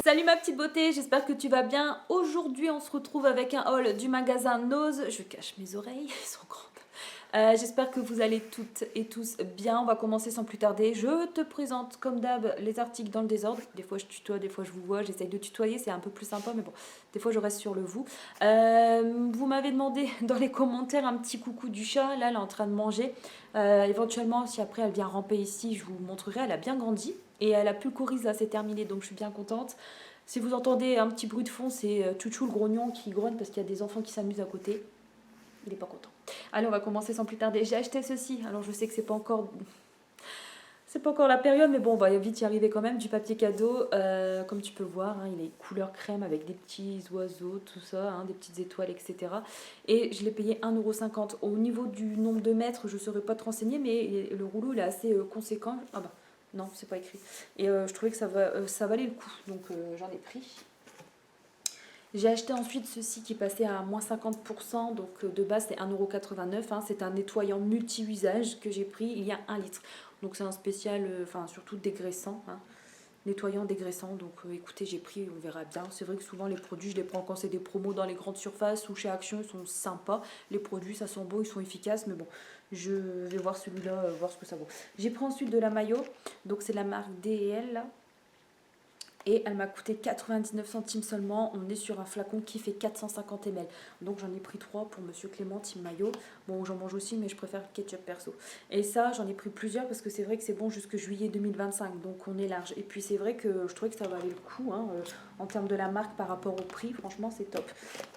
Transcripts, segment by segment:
Salut ma petite beauté, j'espère que tu vas bien. Aujourd'hui on se retrouve avec un haul du magasin Nose. Je cache mes oreilles, elles sont grandes. J'espère que vous allez toutes et tous bien. On va commencer sans plus tarder. Je te présente comme d'hab les articles dans le désordre. Des fois je tutoie, des fois je vous vois. J'essaye de tutoyer, c'est un peu plus sympa, mais bon, des fois je reste sur le vous. Vous m'avez demandé dans les commentaires un petit coucou du chat. Là elle est en train de manger. Éventuellement si après elle vient ramper ici, je vous montrerai. Elle a bien grandi. Et elle a plus le coris, là c'est terminé, donc je suis bien contente. Si vous entendez un petit bruit de fond, c'est Chouchou le grognon qui grogne parce qu'il y a des enfants qui s'amusent à côté. Il n'est pas content. Allez, on va commencer sans plus tarder. J'ai acheté ceci. Alors je sais que c'est pas encore la période, mais bon, on va vite y arriver quand même. Du papier cadeau, comme tu peux voir, hein, il est couleur crème avec des petits oiseaux, tout ça, hein, des petites étoiles, etc. Et je l'ai payé 1,50 €. Au niveau du nombre de mètres, je ne saurais pas te renseigner, mais le rouleau il est assez conséquent. Ah bah, non, c'est pas écrit. Et je trouvais que ça valait le coup, donc j'en ai pris. J'ai acheté ensuite ceci qui passait à moins 50%, donc de base c'est 1,89 €. Hein, c'est un nettoyant multi-usage que j'ai pris, il y a 1 litre. Donc c'est un spécial, enfin surtout dégraissant, hein, nettoyant dégraissant. Donc écoutez, j'ai pris, on verra bien. C'est vrai que souvent les produits, je les prends quand c'est des promos dans les grandes surfaces ou chez Action, ils sont sympas. Les produits, ça sent beau, ils sont efficaces, mais bon, je vais voir celui-là, voir ce que ça vaut. J'ai pris ensuite de la maillot, donc c'est la marque D&L là. Et elle m'a coûté 99 centimes seulement. On est sur un flacon qui fait 450 ml. Donc j'en ai pris 3 pour Monsieur Clément, Team Maillot. Bon, j'en mange aussi, mais je préfère le ketchup perso. Et ça, j'en ai pris plusieurs parce que c'est vrai que c'est bon jusque juillet 2025. Donc on est large. Et puis c'est vrai que je trouvais que ça valait le coup, hein, en termes de la marque par rapport au prix. Franchement, c'est top.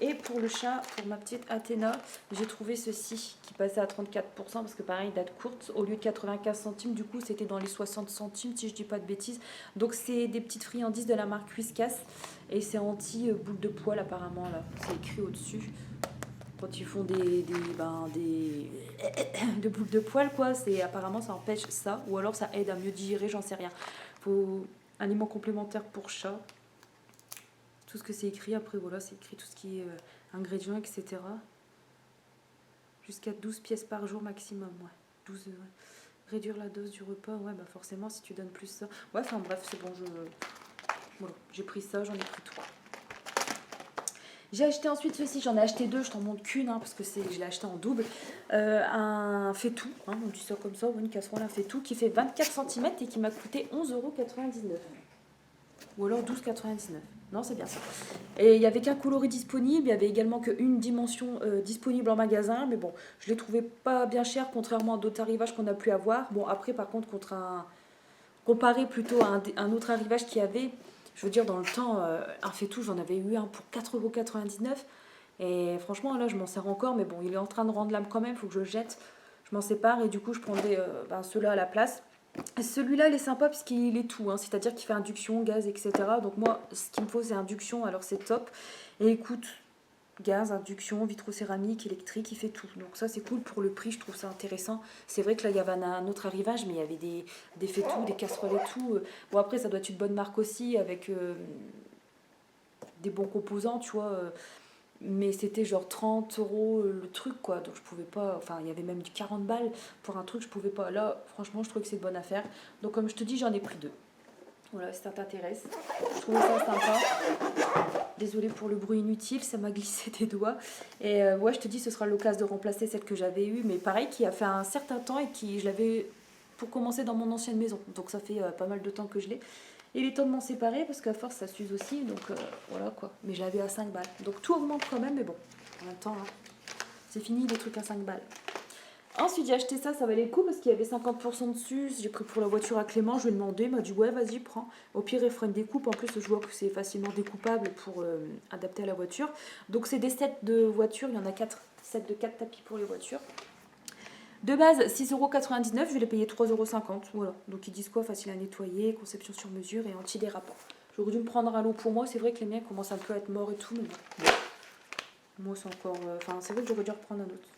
Et pour le chat, pour ma petite Athéna, j'ai trouvé ceci qui passait à 34% parce que pareil, date courte. Au lieu de 95 centimes, du coup, c'était dans les 60 centimes, si je dis pas de bêtises. Donc c'est des petites friandises de la marque Whiskas et c'est anti boule de poil apparemment là, c'est écrit au-dessus. Quand ils font des de boules de poil quoi, c'est apparemment ça empêche ça ou alors ça aide à mieux digérer, j'en sais rien. Faut aliment complémentaire pour chat. Tout ce que c'est écrit après voilà, c'est écrit tout ce qui est ingrédients etc. Jusqu'à 12 pièces par jour maximum, ouais. 12 ouais. Réduire la dose du repas, ouais bah forcément si tu donnes plus ça. Ouais enfin bref, c'est bon, voilà, j'ai pris ça, j'en ai pris 3. J'ai acheté ensuite ceci, j'en ai acheté 2, je t'en montre qu'une, hein, parce que je l'ai acheté en double. Un fait-tout, hein, on dit ça comme ça, ou une casserole, un fait-tout, qui fait 24 cm et qui m'a coûté 11,99 €. Ou alors 12,99 €. Non, c'est bien ça. Et il n'y avait qu'un coloris disponible, il y avait également qu'une dimension disponible en magasin, mais bon, je l'ai trouvé pas bien cher, contrairement à d'autres arrivages qu'on a pu avoir. Bon, après, par contre, comparé plutôt à un autre arrivage qu'il y avait, je veux dire, dans le temps, un fait-tout, j'en avais eu un pour 4,99 €. Et franchement, là, je m'en sers encore, mais bon, il est en train de rendre l'âme quand même, il faut que je le jette. Je m'en sépare et du coup, je prendrai ceux-là à la place. Celui-là, il est sympa puisqu'il est tout, hein, c'est-à-dire qu'il fait induction, gaz, etc. Donc moi, ce qu'il me faut, c'est induction, alors c'est top. Et écoute, gaz, induction, vitrocéramique, électrique, il fait tout. Donc ça c'est cool pour le prix, je trouve ça intéressant. C'est vrai que là il y avait un autre arrivage, mais il y avait des fait tout, des casseroles et tout. Bon après ça doit être une bonne marque aussi, avec des bons composants, tu vois. Mais c'était genre 30 € le truc quoi, donc je pouvais pas, enfin il y avait même du 40 balles pour un truc, je pouvais pas. Là franchement je trouve que c'est une bonne affaire. Donc comme je te dis j'en ai pris 2. Voilà, si ça t'intéresse. Je trouvais ça sympa. Désolée pour le bruit inutile, ça m'a glissé des doigts. Et ouais, je te dis, ce sera l'occasion de remplacer celle que j'avais eue, mais pareil, qui a fait un certain temps et qui, je l'avais pour commencer dans mon ancienne maison. Donc ça fait pas mal de temps que je l'ai. Et il est temps de m'en séparer parce qu'à force, ça s'use aussi. Donc voilà quoi. Mais je l'avais à 5 balles. Donc tout augmente quand même, mais bon, en même temps, hein, c'est fini les trucs à 5 balles. Ensuite, j'ai acheté ça, ça valait le coup parce qu'il y avait 50% dessus. J'ai pris pour la voiture à Clément, je lui ai demandé, il m'a dit ouais, vas-y, prends. Au pire, il fera une découpe. En plus, je vois que c'est facilement découpable pour adapter à la voiture. Donc, c'est des sets de voitures, il y en a 4 sets de 4 tapis pour les voitures. De base, 6,99 €, je l'ai payé 3,50 €. Voilà. Donc, ils disent quoi? Facile à nettoyer, conception sur mesure et antidérapant. J'aurais dû me prendre un lot pour moi. C'est vrai que les miens commencent un peu à être morts et tout, mais bon. Moi, c'est encore. Enfin, c'est vrai que j'aurais dû reprendre un autre.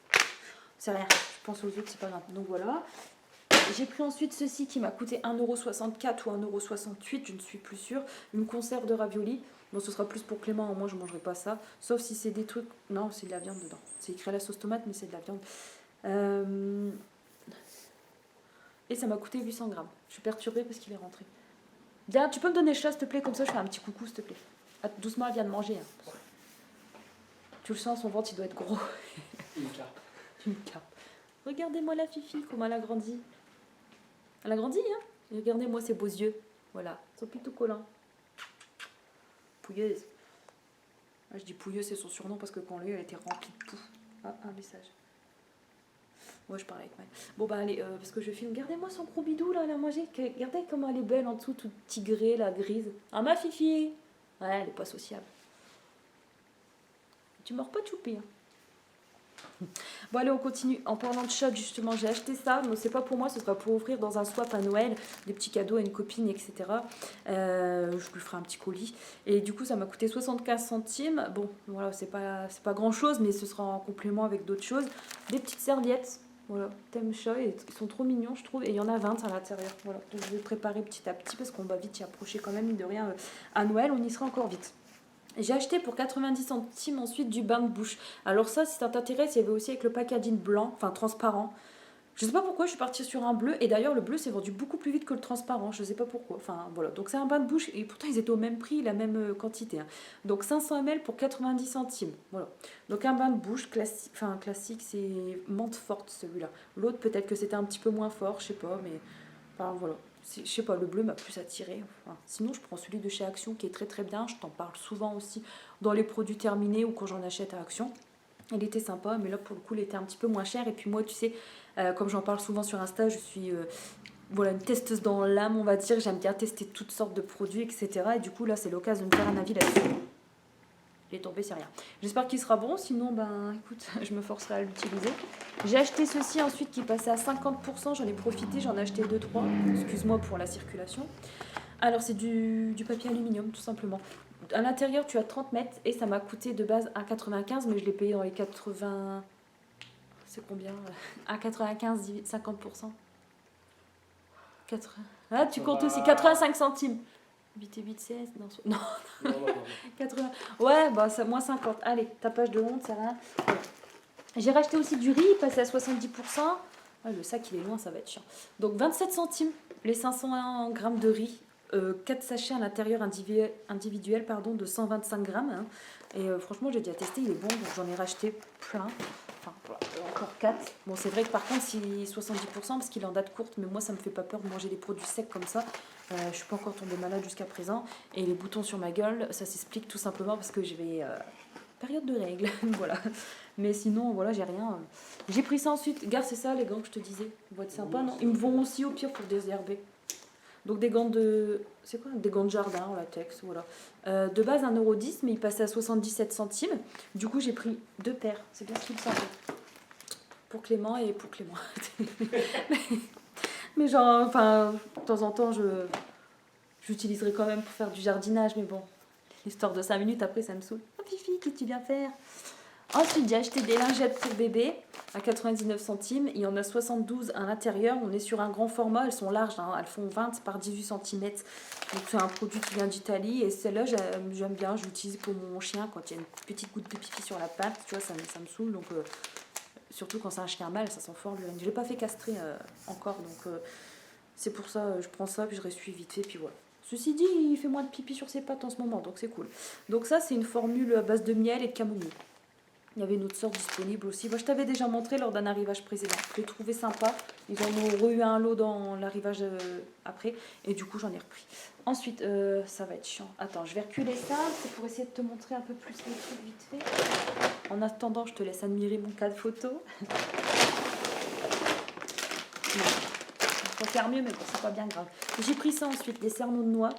C'est rien, je pense aux autres, c'est pas grave. Donc voilà. J'ai pris ensuite ceci qui m'a coûté 1,64 € ou 1,68 €, je ne suis plus sûre. Une conserve de raviolis. Bon, ce sera plus pour Clément, moi je ne mangerai pas ça. Sauf si c'est des trucs. Non, c'est de la viande dedans. C'est écrit à la sauce tomate, mais c'est de la viande. Et ça m'a coûté 800 grammes. Je suis perturbée parce qu'il est rentré. Viens, tu peux me donner le chat, s'il te plaît, comme ça je fais un petit coucou, s'il te plaît. Ah, doucement, elle vient de manger. Hein. Tu le sens, son ventre, il doit être gros. Une carte. Une carte. Regardez-moi la Fifi, comment elle a grandi. Elle a grandi, hein. Et regardez-moi ses beaux yeux. Voilà, ils sont plutôt collants. Pouilleuse. Ah, je dis pouilleuse, c'est son surnom parce que quand lui, elle était remplie de poux. Ah, un message. Ouais, je parle avec moi. Bon, bah allez, parce que je filme. Regardez-moi son gros bidou, là, elle a mangé. Regardez comment elle est belle en dessous, toute tigrée, la grise. Ah, ma Fifi. Ouais, elle est pas sociable. Tu mords pas de choupi, hein. Bon allez, on continue. En parlant de shop, justement, j'ai acheté ça. Mais c'est pas pour moi, ce sera pour offrir dans un swap à Noël, des petits cadeaux à une copine, etc. Je lui ferai un petit colis. Et du coup, ça m'a coûté 75 centimes. Bon, voilà, c'est pas grand chose, mais ce sera en complément avec d'autres choses. Des petites serviettes. Voilà, thème chat, ils sont trop mignons, je trouve. Et il y en a 20 à l'intérieur. Voilà, donc je vais préparer petit à petit parce qu'on va vite y approcher quand même, mine de rien. À Noël, on y sera encore vite. J'ai acheté pour 90 centimes ensuite du bain de bouche. Alors ça, si ça t'intéresse, il y avait aussi avec le packaging blanc, enfin transparent. Je sais pas pourquoi je suis partie sur un bleu. Et d'ailleurs, le bleu s'est vendu beaucoup plus vite que le transparent. Je sais pas pourquoi. Enfin, voilà. Donc c'est un bain de bouche. Et pourtant, ils étaient au même prix, la même quantité. Hein. Donc 500 ml pour 90 centimes. Voilà. Donc un bain de bouche classique. Enfin, classique, c'est menthe forte celui-là. L'autre, peut-être que c'était un petit peu moins fort. Je sais pas. Mais enfin, voilà. Je sais pas, le bleu m'a plus attiré. Enfin, sinon, je prends celui de chez Action qui est très très bien. Je t'en parle souvent aussi dans les produits terminés ou quand j'en achète à Action. Il était sympa, mais là pour le coup, il était un petit peu moins cher. Et puis moi, tu sais, comme j'en parle souvent sur Insta, je suis voilà, une testeuse dans l'âme, on va dire. J'aime bien tester toutes sortes de produits, etc. Et du coup, là, c'est l'occasion de faire un avis là-dessus. Il est tombé, c'est rien. J'espère qu'il sera bon, sinon, ben écoute, je me forcerai à l'utiliser. J'ai acheté ceci ensuite qui passait à 50%, j'en ai profité, j'en ai acheté 2-3. Excuse-moi pour la circulation. Alors, c'est du papier aluminium, tout simplement. À l'intérieur, tu as 30 mètres et ça m'a coûté de base 1,95, mais je l'ai payé dans les 80. C'est combien 1,95, 50%. 80. Ah, tu comptes aussi 85 centimes. 8 et 8, 16. Non, Non. 80. Ouais, bah, ça, moins 50. Allez, tapage de honte, c'est rien. J'ai racheté aussi du riz, passé à 70%. Ah, le sac, il est loin, ça va être chiant. Donc 27 centimes, les 500 grammes de riz. 4 sachets à l'intérieur individuel pardon, de 125 grammes. Hein. Et franchement, j'ai déjà testé, il est bon, donc j'en ai racheté plein. Enfin, voilà, encore 4. Bon, c'est vrai que par contre, c'est 70% parce qu'il est en date courte, mais moi, ça me fait pas peur de manger des produits secs comme ça. Je suis pas encore tombée malade jusqu'à présent. Et les boutons sur ma gueule, ça s'explique tout simplement parce que je vais... période de règles, voilà. Mais sinon, voilà, j'ai rien. J'ai pris ça ensuite. Gare, c'est ça, les gants que je te disais. Ils vont être sympas, non? Ils me vont aussi au pire pour désherber. Donc des gants de... C'est quoi? Des gants de jardin en latex, voilà. De base 1,10 €, mais il passait à 77 centimes. Du coup, j'ai pris 2 paires. C'est bien ce qu'il me semblait. Pour Clément et pour Clément. mais genre, enfin, de temps en temps, j'utiliserai quand même pour faire du jardinage, mais bon. Histoire de 5 minutes, après, ça me saoule. Oh, Fifi, qu'est-ce que tu viens faire? Ensuite, j'ai acheté des lingettes pour bébé à 99 centimes. Il y en a 72 à l'intérieur. On est sur un grand format. Elles sont larges. Hein. Elles font 20 par 18 cm. Donc, c'est un produit qui vient d'Italie. Et celle-là, j'aime bien. Je l'utilise pour mon chien quand il y a une petite goutte de pipi sur la patte. Tu vois, ça me saoule. Donc, surtout quand c'est un chien mâle, ça sent fort l'urine. Je ne l'ai pas fait castrer encore. Donc, c'est pour ça je prends ça. Puis je ressuie vite fait. Puis voilà. Ceci dit, il fait moins de pipi sur ses pattes en ce moment. Donc, c'est cool. Donc, ça, c'est une formule à base de miel et de camomille. Il y avait une autre sorte disponible aussi. Moi, je t'avais déjà montré lors d'un arrivage précédent. Je l'ai trouvé sympa. Ils en ont eu un lot dans l'arrivage après. Et du coup, j'en ai repris. Ensuite, ça va être chiant. Attends, je vais reculer ça. C'est pour essayer de te montrer un peu plus les trucs vite fait. En attendant, je te laisse admirer mon cas de photo. Il faut faire mieux, mais bon, c'est pas bien grave. J'ai pris ça ensuite, des cerneaux de noix.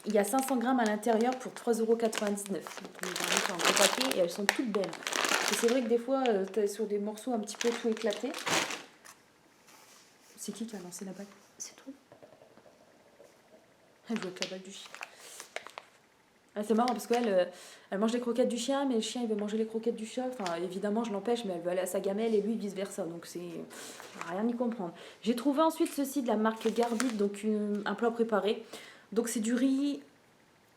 Il y a 500 grammes à l'intérieur pour 3,99 €. Donc on les a mis en gros paquet et elles sont toutes belles. Et c'est vrai que des fois, tu es sur des morceaux un petit peu tout éclatés. C'est qui a lancé la balle? C'est toi? Elle joue avec la balle du chien. Ah, c'est marrant parce qu'elle elle mange les croquettes du chien, mais le chien il veut manger les croquettes du chat. Enfin, évidemment, je l'empêche, mais elle veut aller à sa gamelle et lui vice versa. Donc, c'est rien y comprendre. J'ai trouvé ensuite ceci de la marque Garbit, donc un plat préparé. Donc, c'est du riz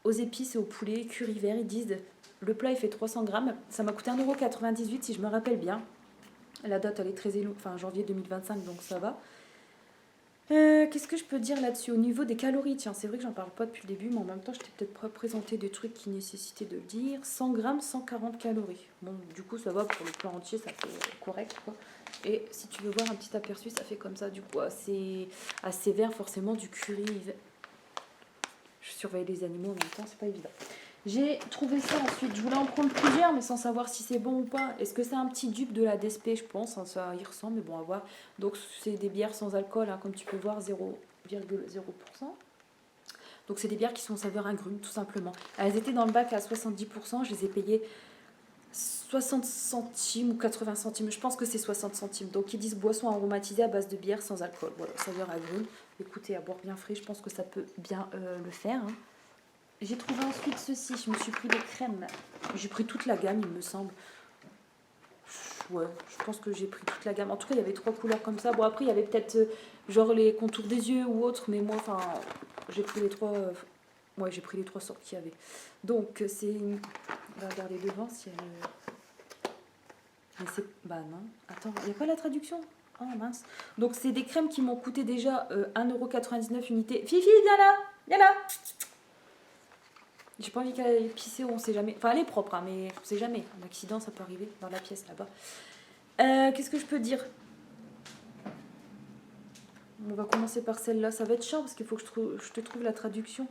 aux épices et au poulet, curry vert, ils disent. Le plat, il fait 300 grammes. Ça m'a coûté 1,98 € si je me rappelle bien. La date, elle est très élevée, enfin janvier 2025, donc ça va. Qu'est-ce que je peux dire là-dessus? Au niveau des calories, tiens, c'est vrai que j'en parle pas depuis le début, mais en même temps, je t'ai peut-être pas présenté des trucs qui nécessitaient de le dire. 100 grammes, 140 calories. Bon, du coup, ça va pour le plat entier, ça fait correct, quoi. Et si tu veux voir un petit aperçu, ça fait comme ça, du coup, assez vert, forcément, du curry. Je surveille les animaux en même temps, c'est pas évident. J'ai trouvé ça ensuite, je voulais en prendre plusieurs, mais sans savoir si c'est bon ou pas. Est-ce que c'est un petit dupe de la DSP? Je pense, hein, ça y ressemble, mais bon, à voir. Donc, c'est des bières sans alcool, hein, comme tu peux voir, 0,0%. Donc, c'est des bières qui sont saveur agrumes, tout simplement. Elles étaient dans le bac à 70%, je les ai payées 60 centimes ou 80 centimes. Je pense que c'est 60 centimes. Donc, ils disent boisson aromatisée à base de bière sans alcool. Voilà, saveur agrumes. Écoutez, à boire bien frais, je pense que ça peut bien le faire, hein. J'ai trouvé ensuite ceci, je me suis pris des crèmes. J'ai pris toute la gamme, il me semble. Ouais, je pense que j'ai pris toute la gamme. En tout cas, il y avait 3 couleurs comme ça. Bon, après, il y avait peut-être genre les contours des yeux ou autres, mais moi, enfin, j'ai pris les 3. Ouais, j'ai pris les 3 sortes qu'il y avait. Donc, c'est. On va regarder devant si elle. Mais c'est. Bah non. Attends, il n'y a pas la traduction? Oh mince. Donc, c'est des crèmes qui m'ont coûté déjà 1,99 € unité. Fifi, viens là! Viens là! J'ai pas envie qu'elle aille pisser, on sait jamais. Enfin, elle est propre, hein, mais on sait jamais. Un accident, ça peut arriver dans la pièce là-bas. Qu'est-ce que je peux dire? On va commencer par celle-là. Ça va être chiant parce qu'il faut que je te trouve la traduction.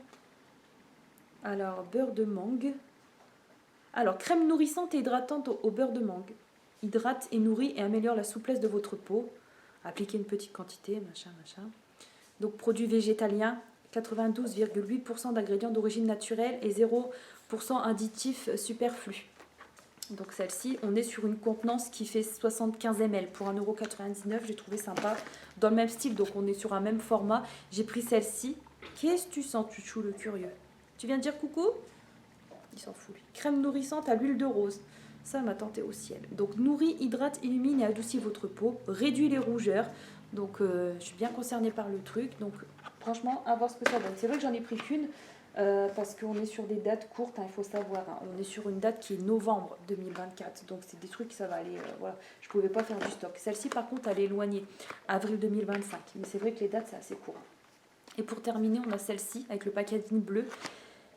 Alors, beurre de mangue. Alors, crème nourrissante et hydratante au beurre de mangue. Hydrate et nourrit et améliore la souplesse de votre peau. Appliquez une petite quantité, machin, machin. Donc, produit végétalien. 92,8% d'ingrédients d'origine naturelle et 0% additifs superflus. Donc celle-ci, on est sur une contenance qui fait 75 ml pour 1,99 €. J'ai trouvé sympa. Dans le même style, donc on est sur un même format. J'ai pris celle-ci. Qu'est-ce que tu sens, Tuchou, le curieux? Tu viens de dire coucou? Il s'en fout. Crème nourrissante à l'huile de rose. Ça m'a tenté au ciel. Donc nourrit, hydrate, illumine et adoucit votre peau. Réduit les rougeurs. Donc je suis bien concernée par le truc. Donc franchement, à voir ce que ça donne. C'est vrai que j'en ai pris qu'une. Parce qu'on est sur des dates courtes, hein, il faut savoir. Hein. On est sur une date qui est novembre 2024. Donc c'est des trucs, ça va aller. Voilà. Je ne pouvais pas faire du stock. Celle-ci, par contre, elle est éloignée. Avril 2025. Mais c'est vrai que les dates, c'est assez court. Et pour terminer, on a celle-ci avec le packaging bleu.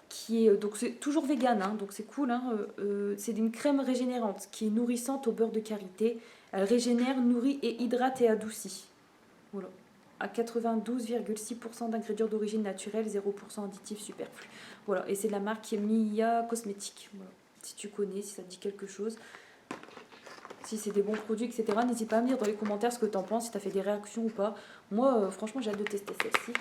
Qui est, donc c'est toujours vegan, hein, donc c'est cool. Hein, c'est une crème régénérante qui est nourrissante au beurre de karité. Elle régénère, nourrit et hydrate et adoucit. Voilà. À 92,6% d'ingrédients d'origine naturelle, 0% additifs superflus. Voilà, et c'est de la marque Mia Cosmétique. Voilà. Si tu connais, si ça te dit quelque chose, si c'est des bons produits, etc., n'hésite pas à me dire dans les commentaires ce que tu en penses, si tu as fait des réactions ou pas. Moi, franchement, j'ai hâte de tester celle-ci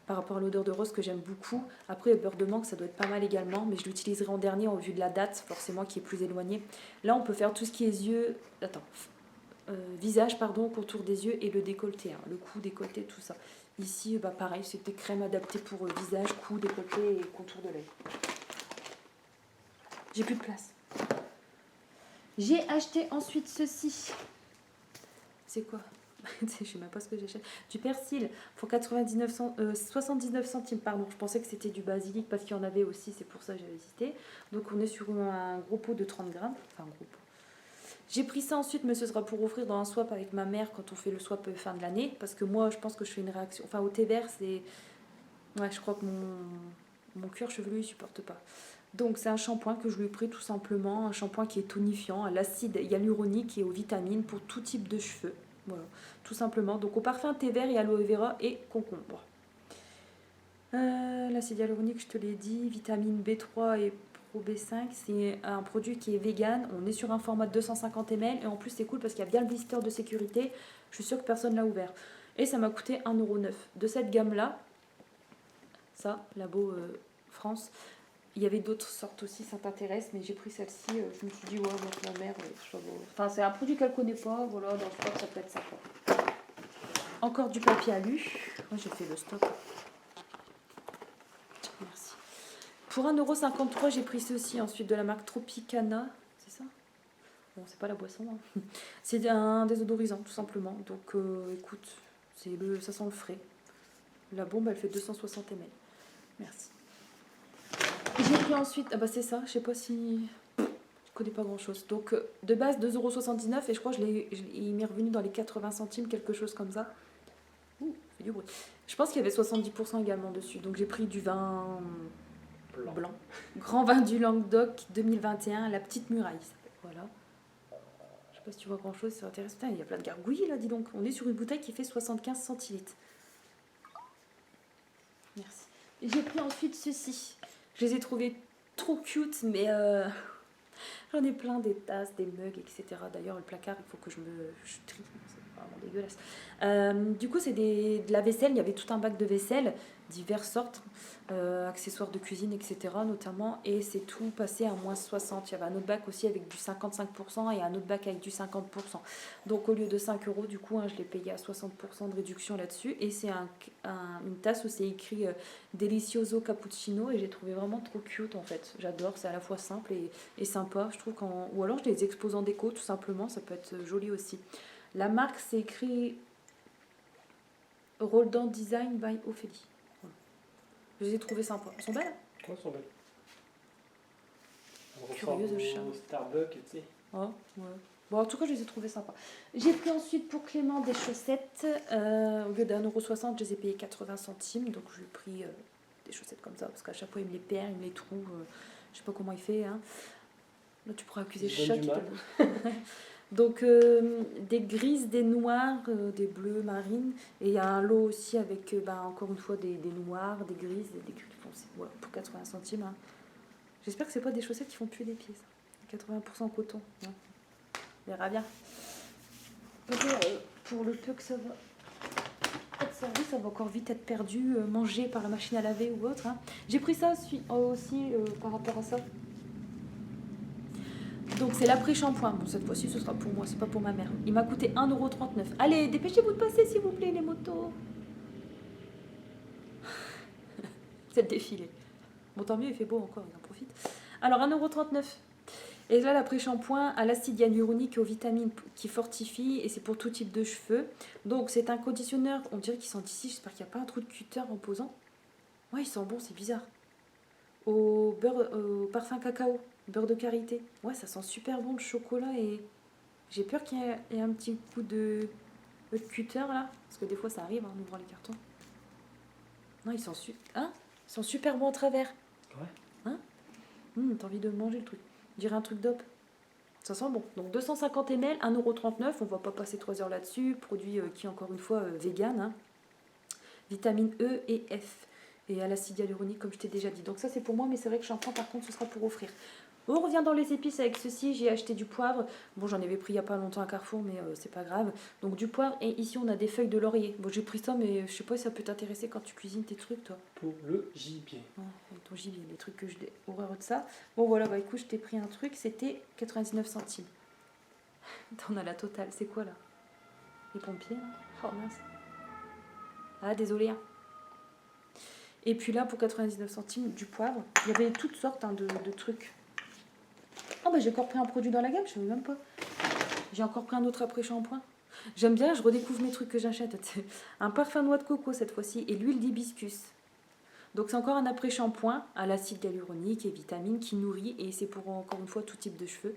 par rapport à l'odeur de rose que j'aime beaucoup. Après, le beurre de mangue, ça doit être pas mal également, mais je l'utiliserai en dernier en vue de la date, forcément, qui est plus éloignée. Là, on peut faire tout ce qui est yeux. Attends. Visage, pardon, contour des yeux et le décolleté, hein, le cou, décolleté, tout ça. Ici, bah pareil, c'est des crèmes adaptées pour visage, cou, décolleté et contour de l'œil. J'ai plus de place. J'ai acheté ensuite ceci. C'est quoi? Je sais même pas ce que j'achète. Du persil pour 79 centimes, pardon. Je pensais que c'était du basilic parce qu'il y en avait aussi, c'est pour ça que j'ai hésité. Donc on est sur un gros pot de 30 grammes. Enfin, un gros pot. J'ai pris ça ensuite, mais ce sera pour offrir dans un swap avec ma mère quand on fait le swap fin de l'année. Parce que moi, je pense que je fais une réaction. Enfin, au thé vert, c'est. Ouais, je crois que mon cuir chevelu, il supporte pas. Donc, c'est un shampoing que je lui ai pris tout simplement. Un shampoing qui est tonifiant, à l'acide hyaluronique et aux vitamines pour tout type de cheveux. Voilà, tout simplement. Donc, au parfum thé vert et aloe vera et concombre. L'acide hyaluronique, je te l'ai dit. Vitamine B3 et B5, c'est un produit qui est vegan. On est sur un format de 250 ml et en plus c'est cool parce qu'il y a bien le blister de sécurité. Je suis sûre que personne l'a ouvert. Et ça m'a coûté 1,09 €. De cette gamme-là, ça, Labo France, il y avait d'autres sortes aussi, ça t'intéresse, mais j'ai pris celle-ci. Je me suis dit, ouais, moi, ma mère, enfin, c'est un produit qu'elle connaît pas. Voilà, dans le stock, ça peut être sympa. Encore du papier alu. Moi, j'ai fait le stock. Merci. Pour 1,53 €, j'ai pris ceci ensuite de la marque Tropicana. C'est ça? Bon, c'est pas la boisson. Hein. C'est un désodorisant, tout simplement. Donc, écoute, ça sent le frais. La bombe, elle fait 260 ml. Merci. J'ai pris ensuite... Ah bah c'est ça, je sais pas si... Je connais pas grand-chose. Donc, de base, 2,79 € et je crois que il m'est revenu dans les 80 centimes, quelque chose comme ça. Ouh, fait du bruit. Je pense qu'il y avait 70% également dessus. Donc j'ai pris du vin blanc. Grand vin du Languedoc 2021, la petite muraille. Ça s'appelle. Voilà. Je sais pas si tu vois grand chose, c'est intéressant. Putain, il y a plein de gargouilles là, dis donc. On est sur une bouteille qui fait 75 centilitres. Merci. J'ai pris ensuite ceci. Je les ai trouvés trop cute, mais j'en ai plein, des tasses, des mugs, etc. D'ailleurs, le placard, il faut que je trie. C'est vraiment dégueulasse. Du coup, c'est de la vaisselle. Il y avait tout un bac de vaisselle, diverses sortes, accessoires de cuisine, etc. notamment. Et c'est tout passé à moins 60. Il y avait un autre bac aussi avec du 55% et un autre bac avec du 50%. Donc, au lieu de 5 euros, du coup, je l'ai payé à 60% de réduction là-dessus. Et c'est une tasse où c'est écrit Delicioso Cappuccino. Et j'ai trouvé vraiment trop cute, en fait. J'adore. C'est à la fois simple et sympa. Je trouve ou alors, je les expose en déco, tout simplement. Ça peut être joli aussi. La marque, c'est écrit Roldan Design by Ophélie. Voilà. Je les ai trouvées sympas. Elles sont belles? Ouais, elles sont belles. Curieuse de chat. Starbucks, tu sais. Oh, ouais. Bon, en tout cas, je les ai trouvées sympas. J'ai pris ensuite pour Clément des chaussettes. Au lieu d'1,60 €, je les ai payées 80 centimes. Donc, je lui ai pris des chaussettes comme ça. Parce qu'à chaque fois, il me les perd, il me les trouve. Je sais pas comment il fait. Hein. Là, tu pourras accuser le chat. Donc, des grises, des noirs, des bleus marines. Et il y a un lot aussi avec, encore une fois, des noirs, des grises et des gris foncés. Voilà, pour 80 centimes. Hein. J'espère que c'est pas des chaussettes qui font puer les pieds. Ça. 80% coton. Hein. On verra bien. Pour le peu que ça va être servi, ça va encore vite être perdu, mangé par la machine à laver ou autre. Hein. J'ai pris ça aussi par rapport à ça. Donc c'est l'après-shampoing. Bon, cette fois-ci, ce sera pour moi, c'est pas pour ma mère. Il m'a coûté 1,39 €. Allez, dépêchez-vous de passer, s'il vous plaît, les motos. C'est le défilé. Bon, tant mieux, il fait beau encore, il en profite. Alors, 1,39 €. Et là, l'après-shampoing à l'acide hyaluronique et aux vitamines qui fortifie, et c'est pour tout type de cheveux. Donc, c'est un conditionneur, on dirait qu'il sent d'ici, j'espère qu'il n'y a pas un trou de cutter en posant. Ouais, il sent bon, c'est bizarre. Au parfum cacao, beurre de karité. Ouais, ça sent super bon le chocolat et j'ai peur qu'il y ait un petit coup de cutter là, parce que des fois ça arrive en ouvrant les cartons. Non, il sent super bon à travers. Ouais. Hein? T'as envie de manger le truc. Je dirais un truc d'op. Ça sent bon. Donc 250 ml, 1,39 €. On va pas passer 3 heures là-dessus. Produit qui est encore une fois vegan. Hein. Vitamine E et F. Et à l'acide hyaluronique, comme je t'ai déjà dit. Donc ça, c'est pour moi, mais c'est vrai que shampoing, par contre, ce sera pour offrir. On revient dans les épices avec ceci. J'ai acheté du poivre. Bon, j'en avais pris il n'y a pas longtemps à Carrefour, mais c'est pas grave. Donc du poivre. Et ici, on a des feuilles de laurier. Bon, j'ai pris ça, mais je sais pas si ça peut t'intéresser quand tu cuisines tes trucs, toi. Pour le gibier. Oh, avec ton gibier, les trucs que j'ai horreur de ça. Bon, voilà, bah écoute, je t'ai pris un truc. C'était 99 centimes. T'en as la totale. C'est quoi, là? Les pompiers, là? Oh, mince. Ah, désolé, hein. Et puis là, pour 99 centimes, du poivre. Il y avait toutes sortes de trucs. Oh, bah j'ai encore pris un produit dans la gamme, je ne savais même pas. J'ai encore pris un autre après-shampoing. J'aime bien, je redécouvre mes trucs que j'achète. Un parfum noix de coco cette fois-ci et l'huile d'hibiscus. Donc c'est encore un après-shampoing à l'acide hyaluronique et vitamines qui nourrit. Et c'est pour encore une fois tout type de cheveux.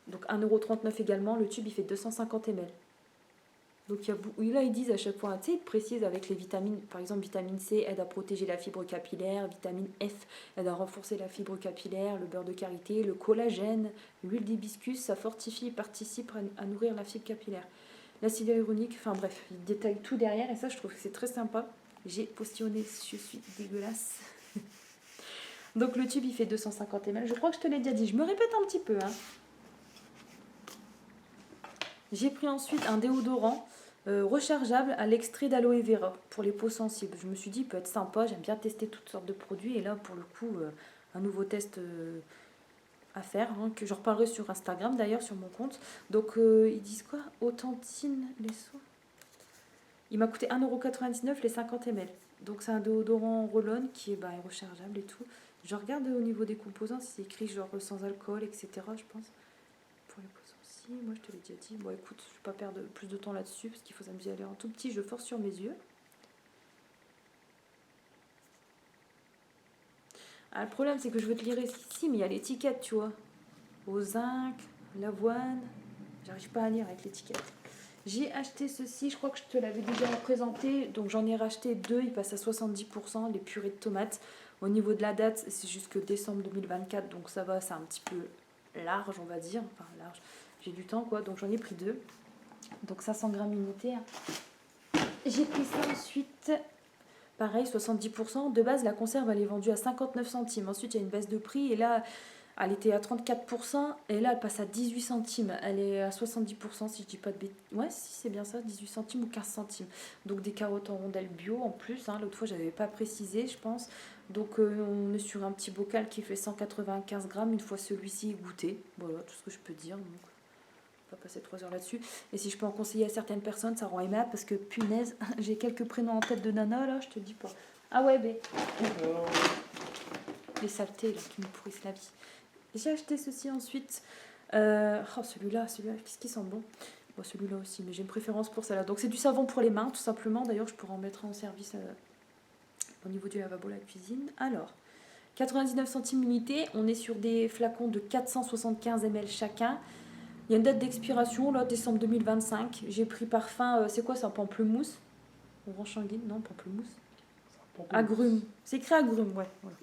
Donc 1,39 € également. Le tube, il fait 250 ml. Donc là, ils disent à chaque fois, tu sais, ils précisent avec les vitamines, par exemple, vitamine C aide à protéger la fibre capillaire, vitamine F aide à renforcer la fibre capillaire, le beurre de karité, le collagène, l'huile d'hibiscus, ça fortifie et participe à nourrir la fibre capillaire. L'acide hyaluronique, enfin bref, ils détaillent tout derrière et ça, je trouve que c'est très sympa. J'ai postillonné, je suis dégueulasse. Donc le tube, il fait 250 ml. Je crois que je te l'ai déjà dit, je me répète un petit peu. Hein. J'ai pris ensuite un déodorant. Rechargeable à l'extrait d'aloe vera pour les peaux sensibles. Je me suis dit, il peut être sympa, j'aime bien tester toutes sortes de produits. Et là, pour le coup, un nouveau test à faire, hein, que je reparlerai sur Instagram d'ailleurs, sur mon compte. Donc, ils disent quoi? Authentine les soins. Il m'a coûté 1,99 € les 50 ml. Donc, c'est un déodorant roll-on qui est rechargeable et tout. Je regarde au niveau des composants, si c'est écrit genre sans alcool, etc. Je pense. Pour les peaux sensibles, moi je te l'ai déjà dit. Bon, écoute, je ne vais pas perdre plus de temps là-dessus parce qu'il faut s'amuser à lire en tout petit. Je force sur mes yeux. Ah, le problème, c'est que je veux te lire ici, mais il y a l'étiquette, tu vois. Au zinc, l'avoine. J'arrive pas à lire avec l'étiquette. J'ai acheté ceci, je crois que je te l'avais déjà présenté. Donc j'en ai racheté 2, il passe à 70%, les purées de tomates. Au niveau de la date, c'est jusque décembre 2024, donc ça va, c'est un petit peu large, on va dire. Enfin, large, j'ai du temps quoi, donc j'en ai pris 2. Donc 500 grammes unité. J'ai pris ça ensuite, pareil, 70%. De base, la conserve, elle est vendue à 59 centimes. Ensuite, il y a une baisse de prix, et là, elle était à 34%, et là, elle passe à 18 centimes. Elle est à 70%, si je dis pas de bêtises. Ouais, si, c'est bien ça, 18 centimes ou 15 centimes. Donc des carottes en rondelles bio en plus. L'autre fois, j'avais pas précisé, je pense. Donc on est sur un petit bocal qui fait 195 grammes, une fois celui-ci goûté. Voilà, tout ce que je peux dire. Donc, on va passer 3 heures là-dessus. Et si je peux en conseiller à certaines personnes, ça rend aimable, parce que punaise, j'ai quelques prénoms en tête de nana, là, je te dis pas. Ah ouais, bé. Les saletés, là, qui me pourrissent la vie. J'ai acheté ceci ensuite. Oh, celui-là, qu'est-ce qui sent bon. Bon, celui-là aussi, mais j'ai une préférence pour celle-là. Donc c'est du savon pour les mains, tout simplement. D'ailleurs, je pourrais en mettre en service au niveau du lavabo, la cuisine. Alors, 99 centimes unité. On est sur des flacons de 475 ml chacun. Il y a une date d'expiration, là, décembre 2025. J'ai pris parfum, c'est quoi ça, pamplemousse? Orange sanguine, non, pamplemousse. Agrumes. C'est écrit agrumes, ouais. Voilà.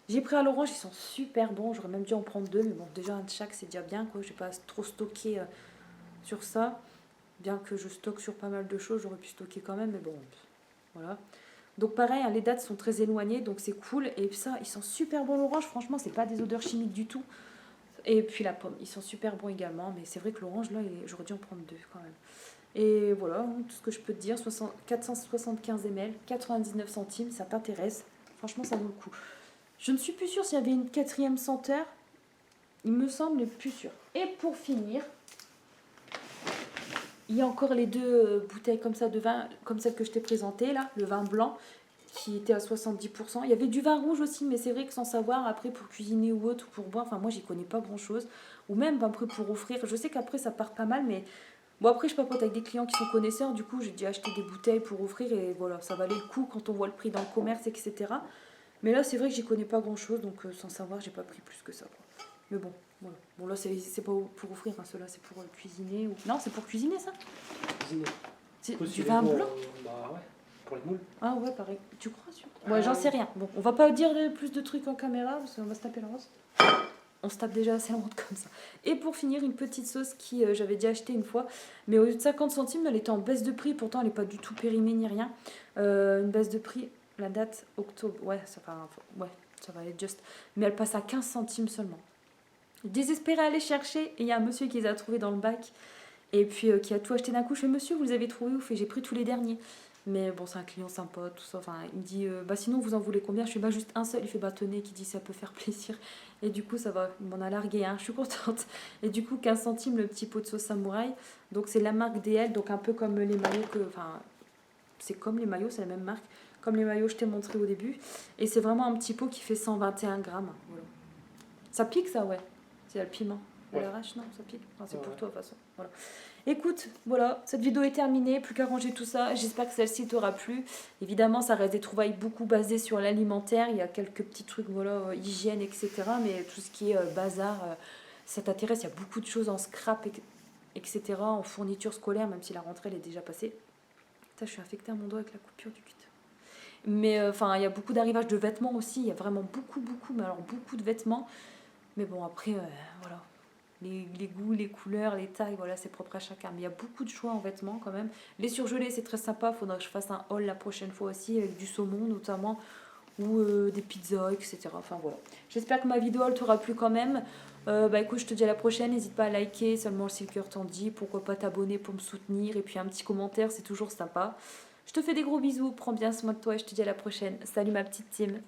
J'ai pris à l'orange, ils sont super bons. J'aurais même dû en prendre 2, mais bon, déjà un de chaque, c'est déjà bien, quoi. J'ai pas trop stocké sur ça. Bien que je stocke sur pas mal de choses, j'aurais pu stocker quand même, mais bon, voilà. Donc pareil, les dates sont très éloignées, donc c'est cool. Et ça, ils sont super bons l'orange, franchement, c'est pas des odeurs chimiques du tout. Et puis la pomme, ils sont super bons également, mais c'est vrai que l'orange, là, j'aurais dû en prendre 2 quand même. Et voilà, tout ce que je peux te dire, 475 ml, 99 centimes, ça t'intéresse. Franchement, ça vaut le coup. Je ne suis plus sûre s'il y avait une 4e senteur. Il me semble plus sûr. Et pour finir, il y a encore les 2 bouteilles comme ça de vin, comme celle que je t'ai présentée là, le vin blanc qui était à 70%. Il y avait du vin rouge aussi, mais c'est vrai que sans savoir, après pour cuisiner ou autre, ou pour boire, enfin moi j'y connais pas grand chose. Ou même après pour offrir, je sais qu'après ça part pas mal, mais bon après je papote avec des clients qui sont connaisseurs, du coup j'ai dû acheter des bouteilles pour offrir et voilà, ça valait le coup quand on voit le prix dans le commerce, etc. Mais là, c'est vrai que j'y connais pas grand-chose, donc sans savoir, j'ai pas pris plus que ça, quoi. Mais bon, voilà. Bon, là, c'est pas pour offrir, hein, ceux-là, c'est pour cuisiner. Ou... Non, c'est pour cuisiner, ça? Cuisiner. C'est du vin blanc? Bah ouais, pour les moules. Ah ouais, pareil. Tu crois, sûr? Ouais, j'en sais rien. Bon, on va pas dire plus de trucs en caméra, parce qu'on va se taper la honte. On se tape déjà assez la honte comme ça. Et pour finir, une petite sauce qui j'avais déjà acheté une fois, mais au lieu de 50 centimes, elle était en baisse de prix, pourtant elle n'est pas du tout périmée ni rien. Une baisse de prix... La date octobre, ouais, ça va être juste. Mais elle passe à 15 centimes seulement. Désespérée à aller chercher, et il y a un monsieur qui les a trouvés dans le bac, et puis qui a tout acheté d'un coup. Je fais, monsieur, vous les avez trouvés où? J'ai pris tous les derniers. Mais bon, c'est un client sympa, tout ça. Enfin, il me dit, bah sinon, vous en voulez combien? Je fais, bah juste un seul. Il fait, bah tenez, qui dit, ça peut faire plaisir. Et du coup, ça va, il m'en a largué un, je suis contente. Et du coup, 15 centimes le petit pot de sauce samouraï. Donc, c'est la marque DL, donc un peu comme les maillots que. Enfin, c'est comme les maillots, c'est la même marque. Comme les maillots, je t'ai montré au début. Et c'est vraiment un petit pot qui fait 121 grammes. Voilà. Ça pique, ça, ouais. C'est le piment. Ouais. L'arrache, non, ça pique. Enfin, c'est pour toi, de toute façon. Voilà. Écoute, voilà, cette vidéo est terminée. Plus qu'à ranger tout ça. J'espère que celle-ci t'aura plu. Évidemment, ça reste des trouvailles beaucoup basées sur l'alimentaire. Il y a quelques petits trucs, voilà, hygiène, etc. Mais tout ce qui est bazar, ça t'intéresse. Il y a beaucoup de choses en scrap, etc. En fourniture scolaire, même si la rentrée, elle est déjà passée. Putain, je suis infectée à mon doigt avec la coupure du cutter. Mais enfin, il y a beaucoup d'arrivage de vêtements aussi. Il y a vraiment beaucoup, mais alors beaucoup de vêtements. Mais bon, après, voilà. Les goûts, les couleurs, les tailles, voilà, c'est propre à chacun. Mais il y a beaucoup de choix en vêtements quand même. Les surgelés, c'est très sympa. Il faudra que je fasse un haul la prochaine fois aussi, avec du saumon notamment, ou des pizzas, etc. Enfin voilà. J'espère que ma vidéo, elle t'aura plu quand même. Bah écoute, je te dis à la prochaine. N'hésite pas à liker, seulement si le cœur t'en dit. Pourquoi pas t'abonner pour me soutenir. Et puis un petit commentaire, c'est toujours sympa. Je te fais des gros bisous, prends bien soin de toi et je te dis à la prochaine. Salut ma petite team.